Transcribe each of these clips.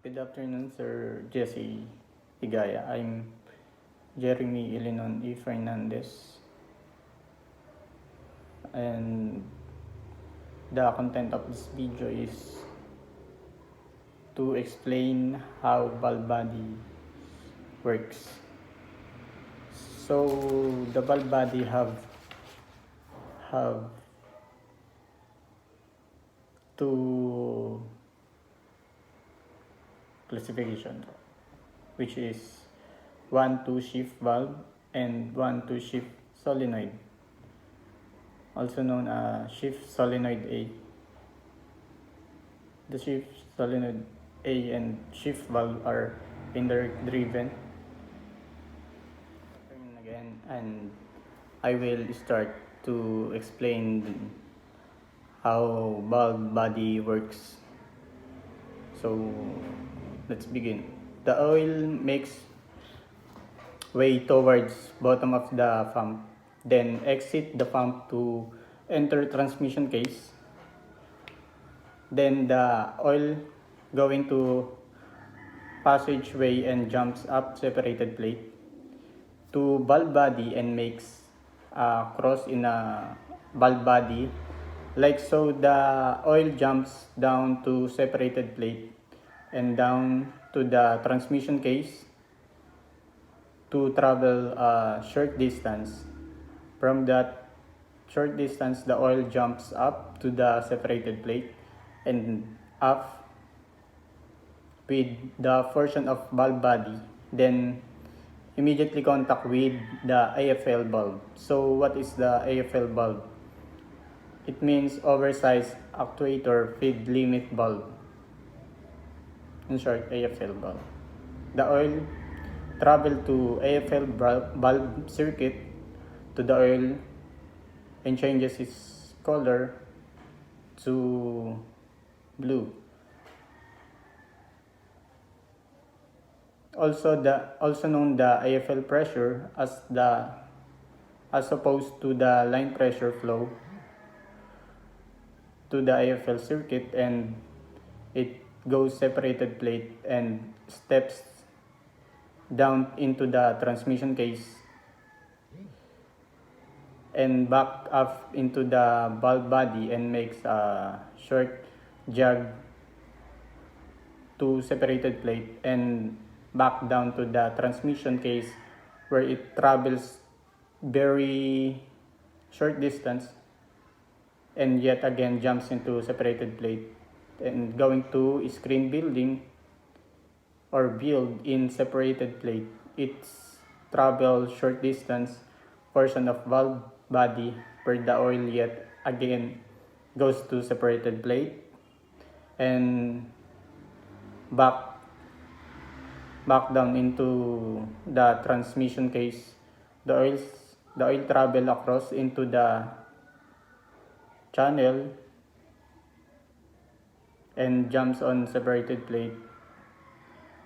Good afternoon, Sir Jesse Higaya. I'm Jeremy Ilinon E. Fernandez. And the content of this video is to explain how bulb body works. So the bulb body have two classification, which is 1-2 shift valve and 1-2 shift solenoid, also known as shift solenoid A. The shift solenoid A and shift valve are indirect driven. Again, and I will start to explain how bulb body works. So let's begin. The oil makes way towards bottom of the pump, then exit the pump to enter transmission case. Then the oil going to passageway and jumps up separated plate to bulb body and makes a cross in a bulb body. Like so, the oil jumps down to separated plate and down to the transmission case to travel a short distance. From that short distance, the oil jumps up to the separated plate and up with the portion of bulb body, then immediately contact with the AFL bulb. So what is the AFL bulb? It means oversized actuator feed limit bulb. In short, AFL bulb. The oil travel to AFL bulb circuit to the oil and changes its color to blue. Also known the AFL pressure as opposed to the line pressure flow to the AFL circuit, and it goes separated plate and steps down into the transmission case and back up into the bulb body and makes a short jog to separated plate and back down to the transmission case, where it travels very short distance and yet again jumps into separated plate and going to screen building or build in separated plate. It's travel short distance portion of valve body where the oil yet again goes to separated plate and back down into the transmission case. The oil travel across into the channel and jumps on separated plate.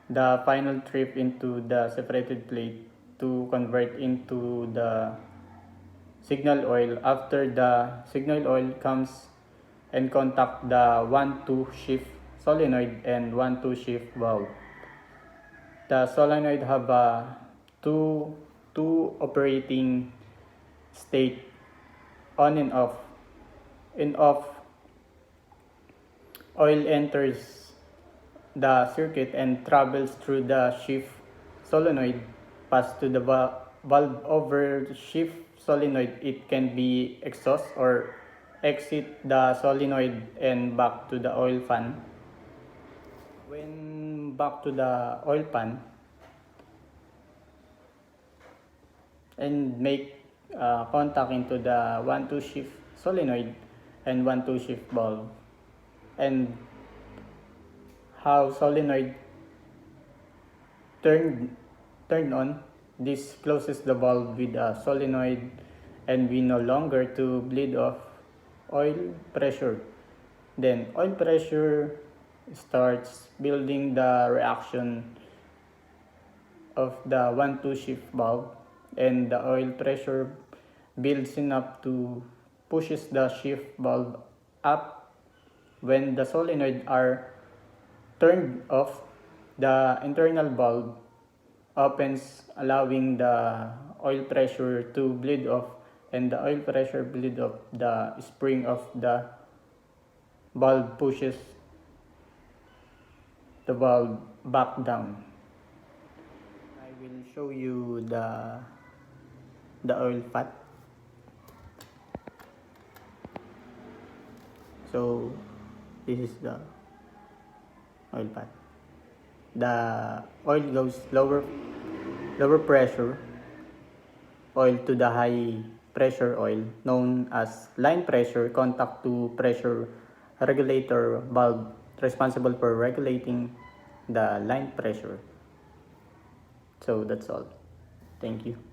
The final trip into the separated plate to convert into the signal oil. After the signal oil comes and contact the 1-2 shift solenoid and 1-2 shift valve. The solenoid have two operating state, on and off. In off, oil enters the circuit and travels through the shift solenoid, pass to the valve over shift solenoid. It can be exhaust or exit the solenoid and back to the oil pan. When back to the oil pan and make contact into the 1-2 shift solenoid and 1-2 shift valve, and how solenoid turn on, this closes the valve with a solenoid and we no longer to bleed off oil pressure. Then oil pressure starts building the reaction of the 1-2 shift valve, and the oil pressure builds enough to pushes the shift valve up when the solenoid are turned off The internal valve opens, allowing the oil pressure to bleed off, and the oil pressure bleed off, the spring of the valve pushes the valve back down. I will show you the oil fat. So this is the oil fat. The oil goes lower pressure oil to the high pressure oil known as line pressure contact to pressure regulator valve responsible for regulating the line pressure. So that's all. Thank you.